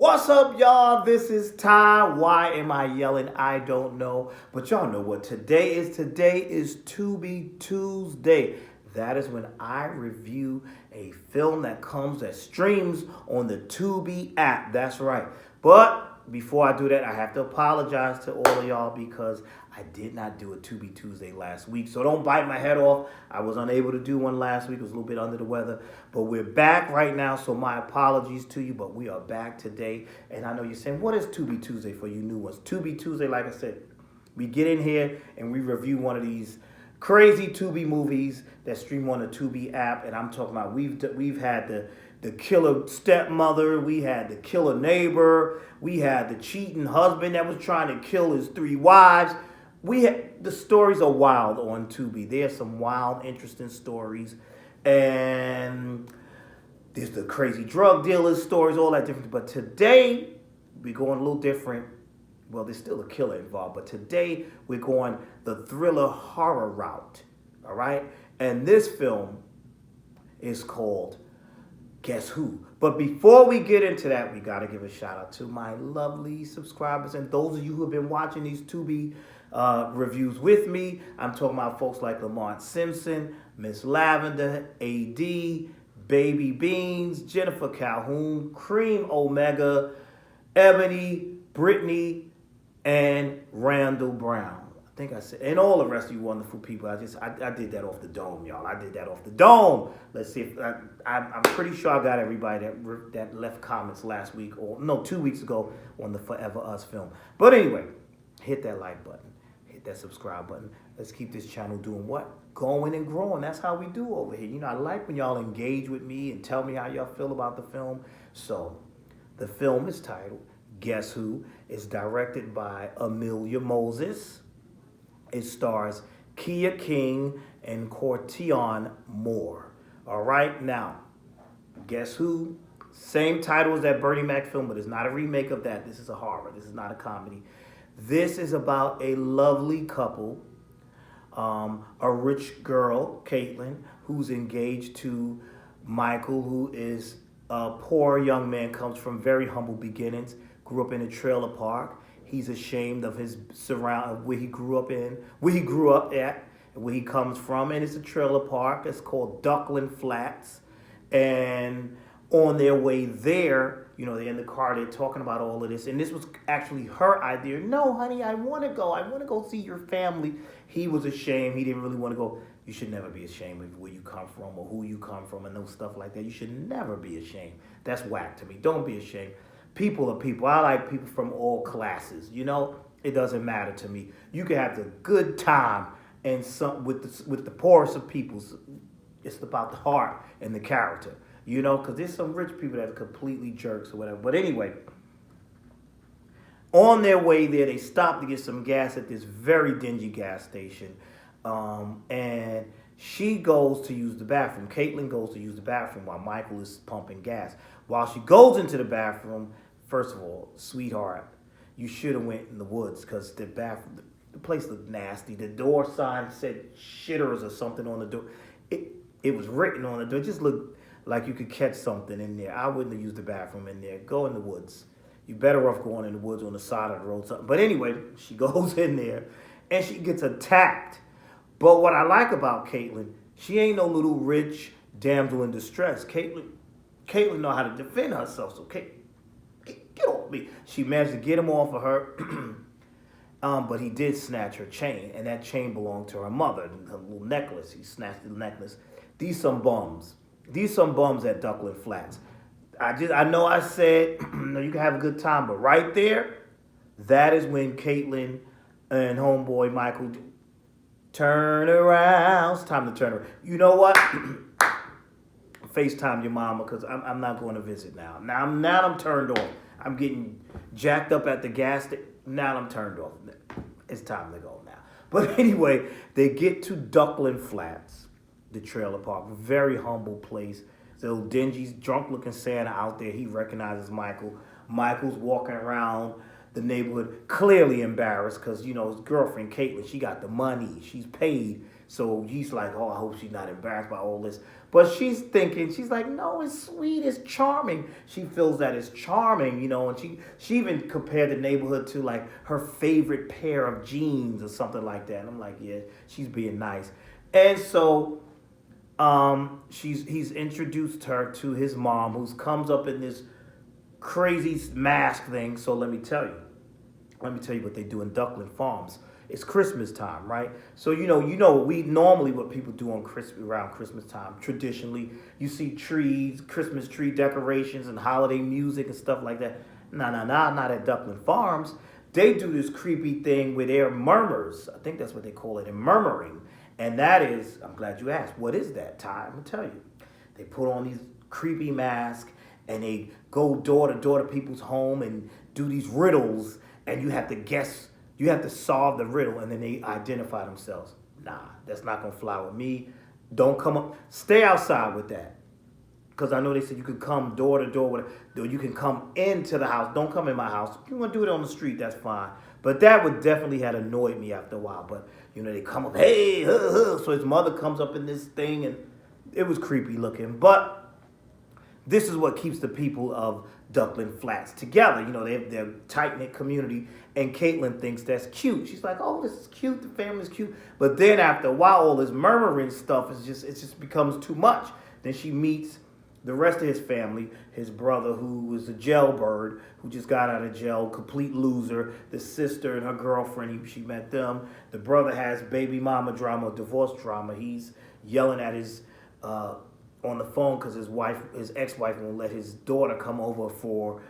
What's up, y'all? This is Ty. Why am I yelling? I don't know. But y'all know what today is. Today is Tubi Tuesday. That is when I review a film that streams on the Tubi app. That's right. But before I do that, I have to apologize to all of y'all because I did not do a Tubi Tuesday last week. So don't bite my head off. I was unable to do one last week. I was a little bit under the weather. But we're back right now, so my apologies to you. But we are back today. And I know you're saying, what is Tubi Tuesday for you new ones? Tubi Tuesday, like I said, we get in here and we review one of these crazy Tubi movies that stream on the Tubi app. And I'm talking about we've had the killer stepmother, we had the killer neighbor, we had the cheating husband that was trying to kill his three wives. The stories are wild on Tubi. There's some wild, interesting stories, and there's the crazy drug dealers stories, all that different. But today we're going a little different. Well, there's still a killer involved, but today we're going the thriller horror route. All right, and this film is called Guess Who? But before we get into that, we got to give a shout out to my lovely subscribers and those of you who have been watching these Tubi reviews with me. I'm talking about folks like Lamont Simpson, Miss Lavender, AD, Baby Beans, Jennifer Calhoun, Cream Omega, Ebony, Brittany, and Randall Brown. I think I said, and all the rest of you wonderful people. I did that off the dome, y'all. I did that off the dome. Let's see if I'm pretty sure I got everybody that left comments last week, or no, 2 weeks ago on the Forever Us film. But anyway, hit that like button, hit that subscribe button. Let's keep this channel doing what? Going and growing. That's how we do over here. You know, I like when y'all engage with me and tell me how y'all feel about the film. So, the film is titled Guess Who? It's directed by Amelia Moses. It stars Kia King and Cortion Moore. All right, now, Guess Who? Same title as that Bernie Mac film, but it's not a remake of that. This is a horror. This is not a comedy. This is about a lovely couple, a rich girl, Caitlin, who's engaged to Michael, who is a poor young man, comes from very humble beginnings, grew up in a trailer park. He's ashamed of his of where he grew up at, and where he comes from, and it's a trailer park. It's called Duckland Flats, and on their way there, you know, they're in the car, they're talking about all of this, and this was actually her idea. No, honey, I want to go see your family. He was ashamed. He didn't really want to go. You should never be ashamed of where you come from or who you come from and no stuff like that. You should never be ashamed. That's whack to me. Don't be ashamed. People are people. I like people from all classes. You know, it doesn't matter to me. You can have the good time and some with the poorest of people. It's about the heart and the character. You know, because there's some rich people that are completely jerks or whatever. But anyway, on their way there, they stop to get some gas at this very dingy gas station, and she goes to use the bathroom. Caitlin goes to use the bathroom while Michael is pumping gas. While she goes into the bathroom, first of all, sweetheart, you should have went in the woods because the place looked nasty. The door sign said shitters or something on the door. It was written on the door. It just looked like you could catch something in there. I wouldn't have used the bathroom in there. Go in the woods. You're better off going in the woods on the side of the road. Something. But anyway, she goes in there and she gets attacked. But what I like about Caitlin, she ain't no little rich damsel in distress. Caitlin know how to defend herself. So get off me. She managed to get him off of her. But he did snatch her chain, and that chain belonged to her mother. Her little necklace. He snatched the necklace. These some bums. These some bums at Duckland Flats. I know I said you can have a good time, but right there, that is when Caitlin and homeboy Michael turn around. It's time to turn around. You know what? FaceTime your mama because I'm not going to visit now. Now I'm turned off. I'm getting jacked up at the gas station. Now I'm turned off. It's time to go now. But anyway, they get to Duckland Flats, the trailer park. Very humble place. This little dingy, drunk-looking Santa out there. He recognizes Michael. Michael's walking around the neighborhood, clearly embarrassed because, you know, his girlfriend, Caitlin, she got the money. She's paid. So he's like, oh, I hope she's not embarrassed by all this. But she's thinking, she's like, no, it's sweet, it's charming. She feels that it's charming, and she even compared the neighborhood to like her favorite pair of jeans or something like that. And I'm like, yeah, she's being nice. And so he's introduced her to his mom, who comes up in this crazy mask thing. So let me tell you what they do in Duckland Farms. It's Christmas time, right? So we normally what people do around Christmas time. Traditionally, you see trees, Christmas tree decorations, and holiday music and stuff like that. Nah, not at Duckland Farms. They do this creepy thing where they're murmurs. I think that's what they call it, and murmuring. And that is, I'm glad you asked. What is that, Ty? I'm gonna tell you. They put on these creepy masks and they go door to door to people's home and do these riddles, and you have to guess. You have to solve the riddle, and then they identify themselves. Nah, that's not gonna fly with me. Don't come up. Stay outside with that, because I know they said you could come door to door with, or you can come into the house. Don't come in my house. If you want to do it on the street, that's fine. But that would definitely have annoyed me after a while. But they come up, hey, so his mother comes up in this thing, and it was creepy looking. But this is what keeps the people of Duckland Flats together. They're a tight-knit community, and Caitlin thinks that's cute. She's like, oh, this is cute, the family's cute. But then after a while, all this murmuring stuff it just becomes too much. Then she meets the rest of his family, his brother, who was a jailbird, who just got out of jail, complete loser, the sister and her girlfriend, she met them. The brother has baby mama drama, divorce drama. He's yelling at his on the phone because his ex-wife won't let his daughter come over for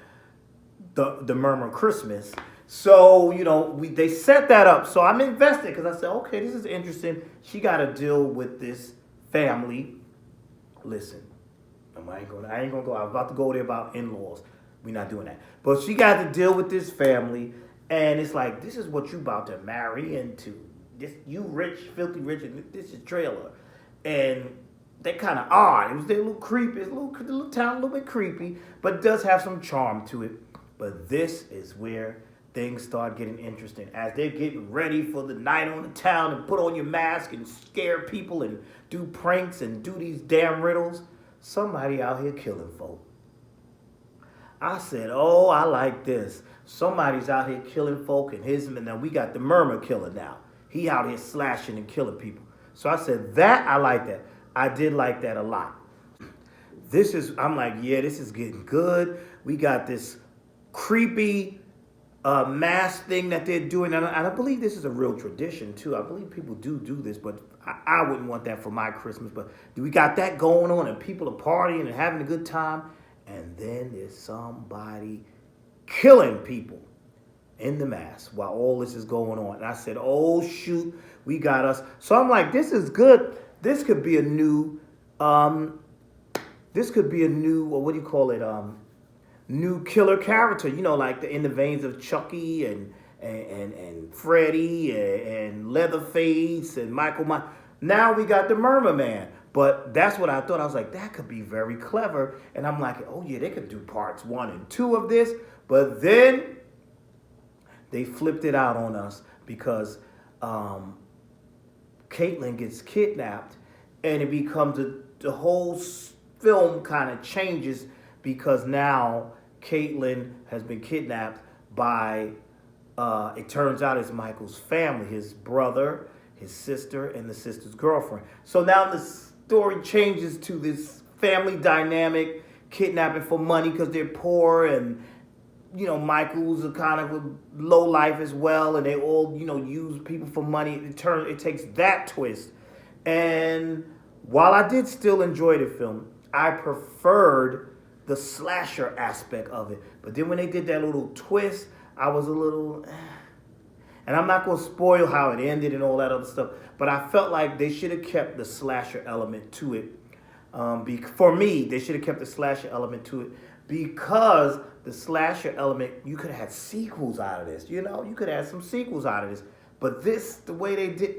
the Murmur Christmas. So, they set that up. So I'm invested because I said, okay, this is interesting. She got to deal with this family. Listen, I ain't gonna go. I was about to go there about in-laws. We're not doing that. But she got to deal with this family, and it's like, this is what you about to marry into. This, you rich, filthy rich, and this is trailer. And they kind of odd. They're a little creepy. It's the little town a little bit creepy, but it does have some charm to it. But this is where things start getting interesting. As they're getting ready for the night on the town and put on your mask and scare people and do pranks and do these damn riddles, somebody out here killing folk. I said, oh, I like this. Somebody's out here killing folk, and now we got the Murmur killer now. He out here slashing and killing people. So I said, I like that. I did like that a lot. I'm like, yeah, this is getting good. We got this creepy mask thing that they're doing. And I believe this is a real tradition, too. I believe people do this, but I wouldn't want that for my Christmas. But we got that going on, and people are partying and having a good time. And then there's somebody killing people in the mask while all this is going on. And I said, oh, shoot, we got us. So I'm like, this is good. This could be a new, what do you call it? New killer character, like in the veins of Chucky and Freddy and Leatherface and Michael Myers. Now we got the Murmur Man. But that's what I thought. I was like, that could be very clever. And I'm like, oh yeah, they could do parts 1 and 2 of this. But then they flipped it out on us because Caitlin gets kidnapped, and it becomes the whole film kind of changes because now Caitlin has been kidnapped by, it turns out it's Michael's family, his brother, his sister, and the sister's girlfriend. So now the story changes to this family dynamic, kidnapping for money because they're poor, and Michael's a kind of a low life as well, and they all, use people for money. It takes that twist. And while I did still enjoy the film, I preferred the slasher aspect of it. But then when they did that little twist, I was a little, and I'm not going to spoil how it ended and all that other stuff, but I felt like they should have kept the slasher element to it. For me, they should have kept the slasher element to it because the slasher element, you could have had sequels out of this. You could have had some sequels out of this. But this, the way they did,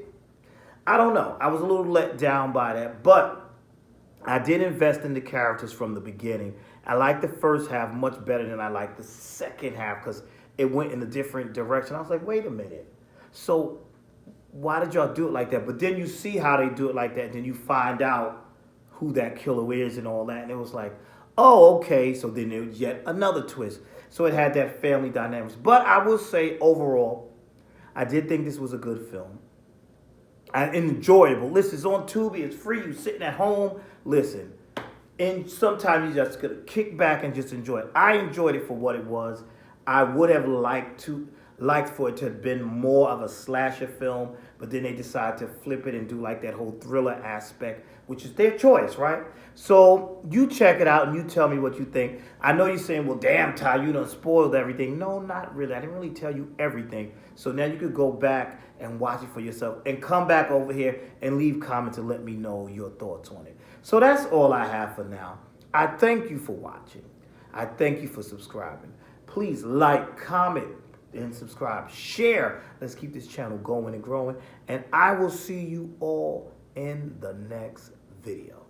I don't know. I was a little let down by that. But I did invest in the characters from the beginning. I liked the first half much better than I liked the second half because it went in a different direction. I was like, wait a minute. So why did y'all do it like that? But then you see how they do it like that, and then you find out who that killer is and all that, and it was like, oh, okay. So then there was yet another twist. So it had that family dynamics. But I will say overall, I did think this was a good film. And enjoyable. Listen, it's on Tubi. It's free. You sitting at home. Listen, and sometimes you just gotta kick back and just enjoy it. I enjoyed it for what it was. I would have liked for it to have been more of a slasher film, but then they decided to flip it and do like that whole thriller aspect, which is their choice, right? So you check it out and you tell me what you think. I know you're saying, well, damn, Ty, you done spoiled everything. No, not really. I didn't really tell you everything. So now you could go back and watch it for yourself and come back over here and leave comments and let me know your thoughts on it. So that's all I have for now. I thank you for watching. I thank you for subscribing. Please like, comment, and subscribe. Share. Let's keep this channel going and growing. And I will see you all in the next video.